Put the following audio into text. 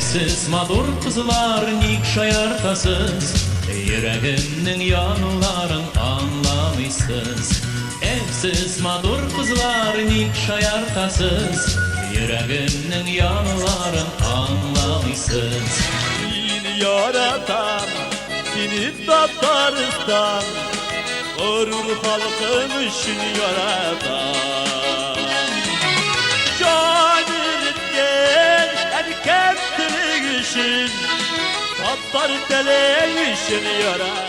Evsiz madur kızlar nik şayartasız, yüreğimnin yanıların anlamışsız. Evsiz madur kızlar nik şayartasız, yüreğimnin yanıların anlamışsız. Seni yaratan, seni Tataristan, gurur halkım için yaratan. Canırken erkeklik için, Tatar deli için yaratan.